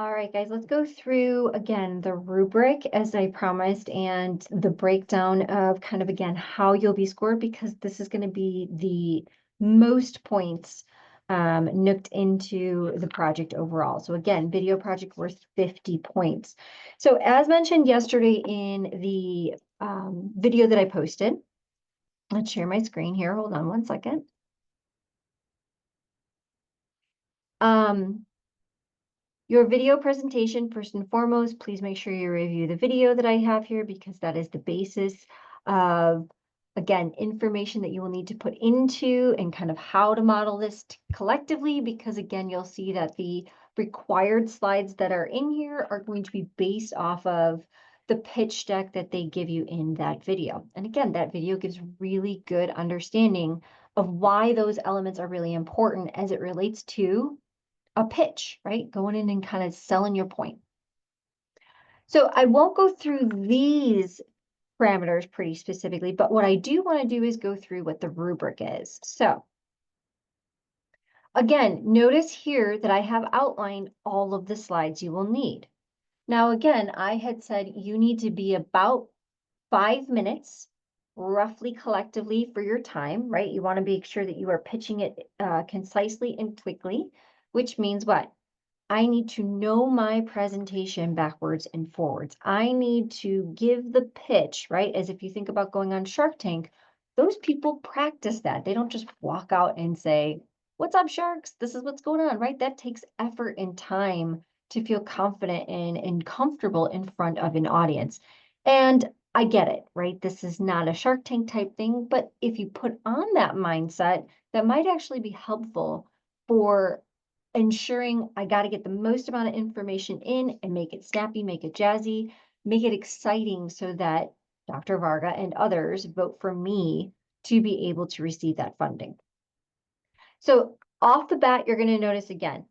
All right, guys, let's go through again the rubric as I promised and the breakdown of kind of again how you'll be scored because this is going to be the most points nooked into the project overall. So again, video project worth 50 points. So as mentioned yesterday in the video that I posted, let's share my screen here. Hold on one second. Your video presentation, first and foremost, please make sure you review the video that I have here because that is the basis of, again, information that you will need to put into and kind of how to model this collectively, because again, you'll see that the required slides that are in here are going to be based off of the pitch deck that they give you in that video. And again, that video gives really good understanding of why those elements are really important as it relates to a pitch, right? Going in and kind of selling your point. So I won't go through these parameters pretty specifically, but what I do want to do is go through what the rubric is. So again, notice here that I have outlined all of the slides you will need. Now, again, I had said you need to be about 5 minutes roughly collectively for your time, right? You want to make sure that you are pitching it concisely and quickly, which means what? I need to know my presentation backwards and forwards. I need to give the pitch, right? As if you think about going on Shark Tank, those people practice that. They don't just walk out and say, "What's up, sharks? This is what's going on," right? That takes effort and time to feel confident and comfortable in front of an audience. And I get it, right? This is not a Shark Tank type thing, but if you put on that mindset, that might actually be helpful for ensuring I got to get the most amount of information in and make it snappy, make it jazzy, make it exciting so that Dr. Varga and others vote for me to be able to receive that funding. So off the bat, you're going to notice again,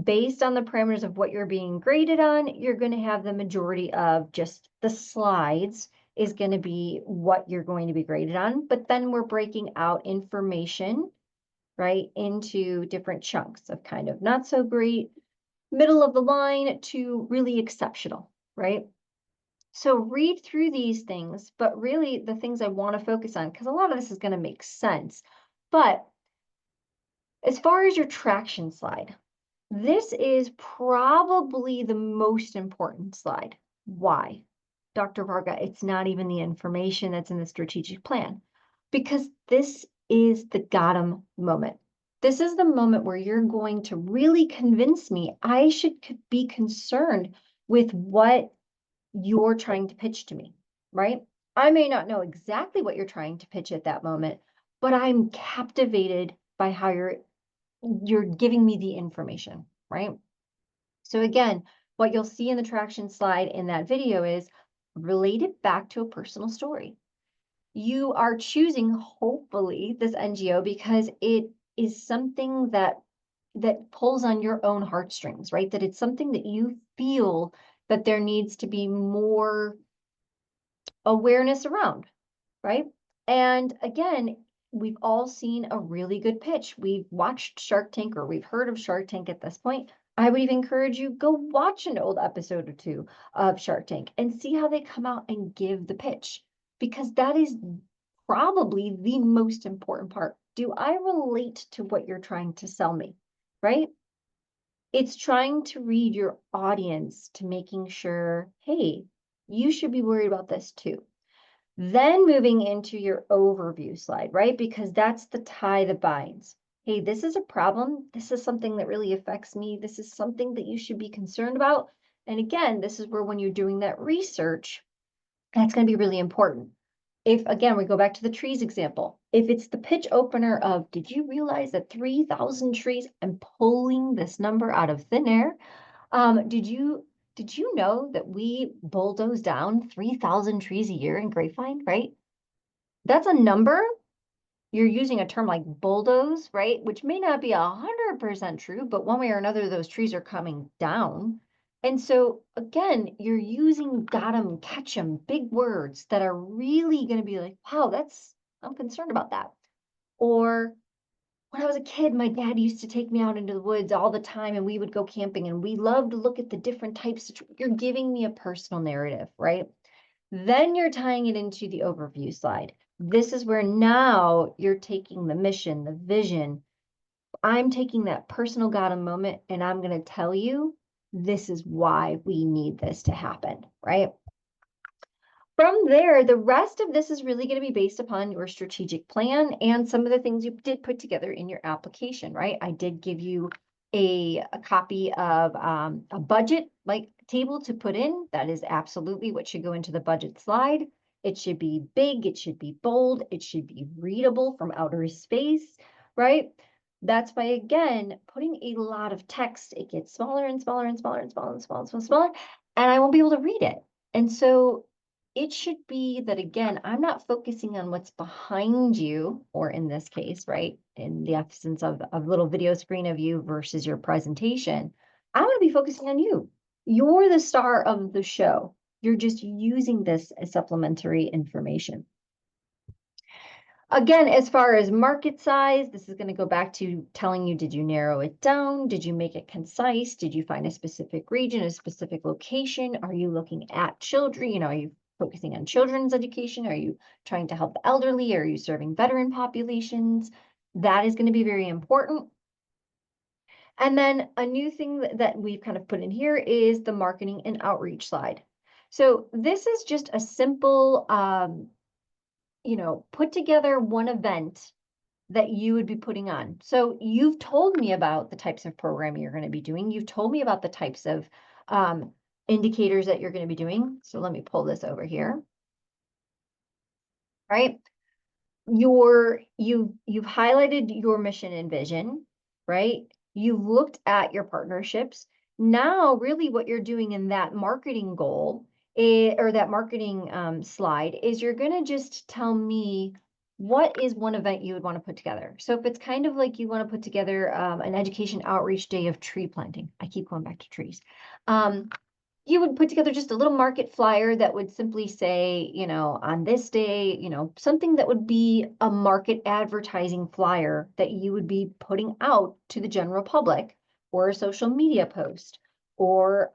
based on the parameters of what you're being graded on, you're going to have the majority of just the slides is going to be what you're going to be graded on. But then we're breaking out information, right, into different chunks of kind of not so great, middle of the line to really exceptional, right? So read through these things, but really the things I want to focus on, because a lot of this is going to make sense. But as far as your traction slide, this is probably the most important slide. Why? Dr. Varga, it's not even the information that's in the strategic plan, because this is the got 'em moment. This is the moment where you're going to really convince me I should be concerned with what you're trying to pitch to me, right? I may not know exactly what you're trying to pitch at that moment, but I'm captivated by how you're giving me the information, right? So again, what you'll see in the traction slide in that video is related back to a personal story. You are choosing, hopefully, this NGO because it is something that pulls on your own heartstrings, right? That it's something that you feel that there needs to be more awareness around, right? And again, we've all seen a really good pitch. We've watched Shark Tank or we've heard of Shark Tank at this point. I would even encourage you, go watch an old episode or two of Shark Tank and see how they come out and give the pitch, because that is probably the most important part. Do I relate to what you're trying to sell me, right? It's trying to read your audience to making sure, hey, you should be worried about this too. Then moving into your overview slide, right? Because that's the tie that binds. Hey, this is a problem. This is something that really affects me. This is something that you should be concerned about. And again, this is where when you're doing that research, that's going to be really important. If, again, we go back to the trees example, if it's the pitch opener of, did you realize that 3,000 trees, I'm pulling this number out of thin air. Did you know that we bulldoze down 3,000 trees a year in Grapevine, right? That's a number. You're using a term like bulldoze, right? Which may not be 100% true, but one way or another, those trees are coming down. And so again, you're using got 'em, catch 'em, big words that are really going to be like, wow, I'm concerned about that. Or when I was a kid, my dad used to take me out into the woods all the time and we would go camping and we loved to look at the different types of You're giving me a personal narrative, right? Then you're tying it into the overview slide. This is where now you're taking the mission, the vision. I'm taking that personal God moment and I'm going to tell you this is why we need this to happen, right? From there, the rest of this is really going to be based upon your strategic plan and some of the things you did put together in your application, right? I did give you a copy of a budget like table to put in. That is absolutely what should go into the budget slide. It should be big, it should be bold, it should be readable from outer space, right? That's why, again, putting a lot of text, it gets smaller and smaller and smaller and smaller and smaller and smaller, and I won't be able to read it. And so it should be that, again, I'm not focusing on what's behind you, or in this case, right, in the absence of a little video screen of you versus your presentation, I'm going to be focusing on you. You're the star of the show. You're just using this as supplementary information. Again, as far as market size, this is going to go back to telling you, did you narrow it down? Did you make it concise? Did you find a specific region, a specific location? Are you looking at children? Are you focusing on children's education? Are you trying to help the elderly? Are you serving veteran populations? That is going to be very important. And then a new thing that we've kind of put in here is the marketing and outreach slide. So this is just a simple, put together one event that you would be putting on. So you've told me about the types of programming you're going to be doing. You've told me about the types of indicators that you're going to be doing. So let me pull this over here. Right? You've highlighted your mission and vision, right? You've looked at your partnerships. Now, really what you're doing in that marketing goal or that marketing slide is you're going to just tell me what is one event you would want to put together. So if it's kind of like you want to put together an education outreach day of tree planting, I keep going back to trees. You would put together just a little market flyer that would simply say, on this day, something that would be a market advertising flyer that you would be putting out to the general public, or a social media post, or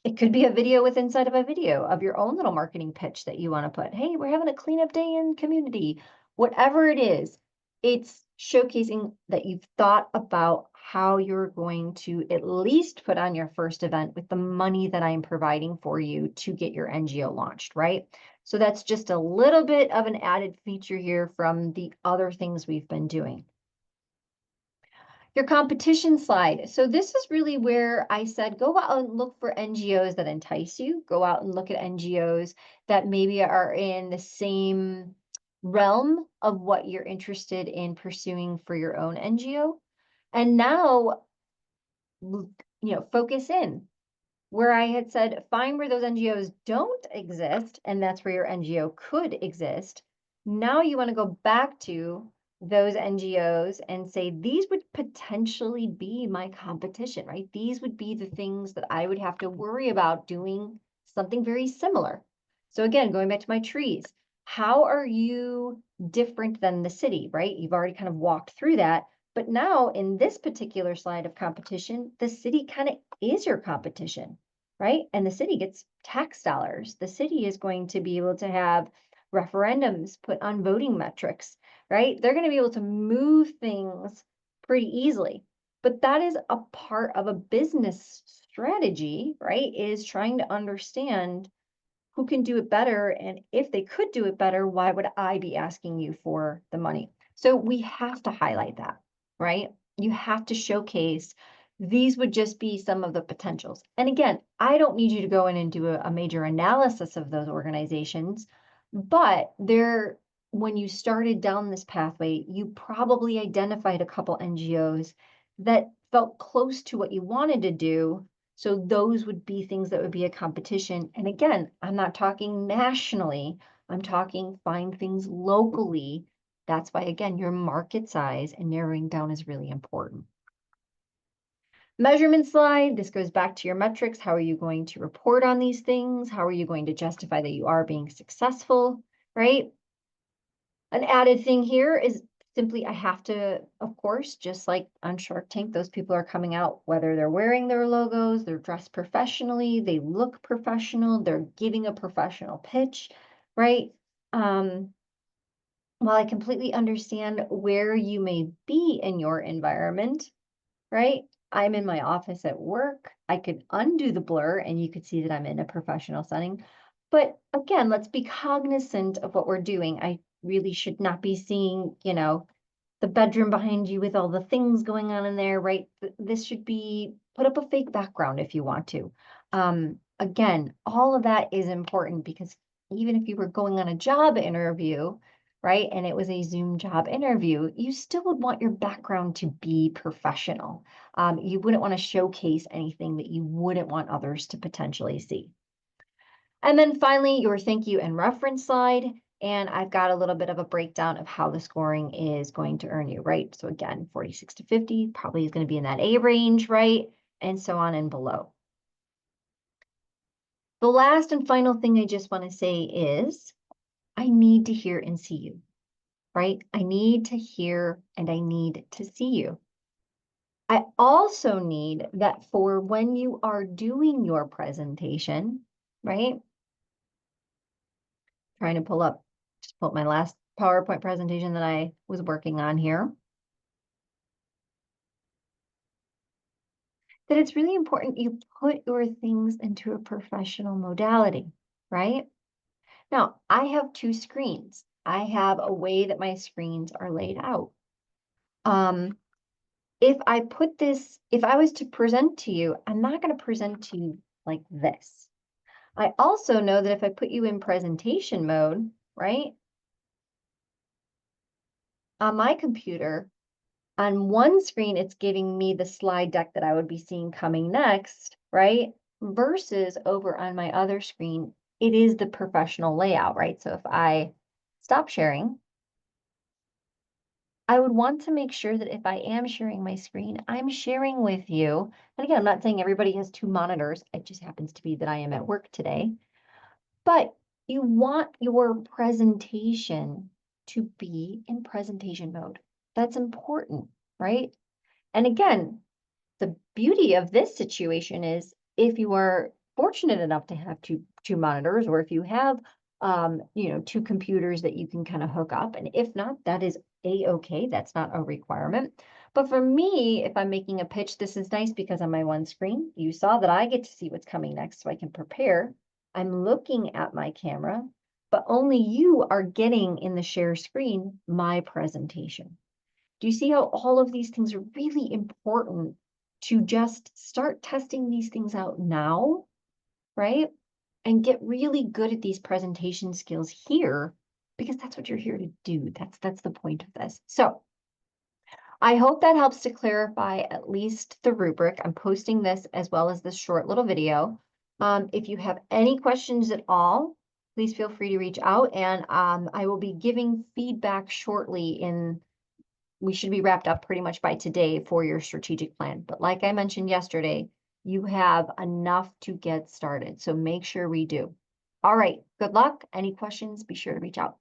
it could be a video with inside of a video of your own little marketing pitch that you want to put. Hey, we're having a cleanup day in community. Whatever it is, it's showcasing that you've thought about how you're going to at least put on your first event with the money that I'm providing for you to get your NGO launched, right? So that's just a little bit of an added feature here from the other things we've been doing. Your competition slide. So this is really where I said, go out and look for NGOs that entice you. Go out and look at NGOs that maybe are in the same realm of what you're interested in pursuing for your own NGO. And now, focus in. Where I had said, find where those NGOs don't exist, and that's where your NGO could exist. Now you want to go back to those NGOs and say, these would potentially be my competition, right? These would be the things that I would have to worry about doing something very similar. So again, going back to my trees, how are you different than the city, right? You've already kind of walked through that. But now in this particular slide of competition, the city kind of is your competition, right? And the city gets tax dollars. The city is going to be able to have referendums put on voting metrics, right? They're going to be able to move things pretty easily. But that is a part of a business strategy, right? Is trying to understand who can do it better. And if they could do it better, why would I be asking you for the money? So we have to highlight that, right? You have to showcase these would just be some of the potentials. And again, I don't need you to go in and do a major analysis of those organizations, but when you started down this pathway, you probably identified a couple NGOs that felt close to what you wanted to do. So those would be things that would be a competition. And again, I'm not talking nationally, I'm talking find things locally. That's why, again, your market size and narrowing down is really important. Measurement slide, this goes back to your metrics. How are you going to report on these things? How are you going to justify that you are being successful, right? An added thing here is simply, I have to, of course, just like on Shark Tank, those people are coming out, whether they're wearing their logos, they're dressed professionally, they look professional, they're giving a professional pitch, right? Um, while I completely understand where you may be in your environment, right? I'm in my office at work. I could undo the blur and you could see that I'm in a professional setting. But again, let's be cognizant of what we're doing. I really should not be seeing, the bedroom behind you with all the things going on in there, right? This should be put up a fake background if you want to. Again, all of that is important because even if you were going on a job interview, right, and it was a Zoom job interview, you still would want your background to be professional. You wouldn't want to showcase anything that you wouldn't want others to potentially see. And then finally, your thank you and reference slide. And I've got a little bit of a breakdown of how the scoring is going to earn you, right? So again, 46 to 50 probably is going to be in that A range, right? And so on and below. The last and final thing I just want to say is I need to hear and see you, right? I need to hear and I need to see you. I also need that for when you are doing your presentation, right? Trying to just pull up my last PowerPoint presentation that I was working on here. That it's really important you put your things into a professional modality, right? Now, I have two screens. I have a way that my screens are laid out. If I was to present to you, I'm not going to present to you like this. I also know that if I put you in presentation mode, right, on my computer, on one screen, it's giving me the slide deck that I would be seeing coming next, right? Versus over on my other screen, it is the professional layout, right? So if I stop sharing, I would want to make sure that if I am sharing my screen, I'm sharing with you. And again, I'm not saying everybody has two monitors. It just happens to be that I am at work today. But you want your presentation to be in presentation mode. That's important, right? And again, the beauty of this situation is if you are fortunate enough to have two monitors, or if you have two computers that you can kind of hook up, and if not, that is a-okay. That's not a requirement. But for me, if I'm making a pitch, this is nice because on my one screen, you saw that I get to see what's coming next so I can prepare. I'm looking at my camera, but only you are getting in the share screen my presentation. Do you see how all of these things are really important to just start testing these things out now, right? And get really good at these presentation skills here, because that's what you're here to do. That's the point of this. So I hope that helps to clarify at least the rubric. I'm posting this as well as this short little video. If you have any questions at all, please feel free to reach out, and I will be giving feedback shortly. We should be wrapped up pretty much by today for your strategic plan. But like I mentioned yesterday, you have enough to get started. So make sure we do. All right, good luck. Any questions, be sure to reach out.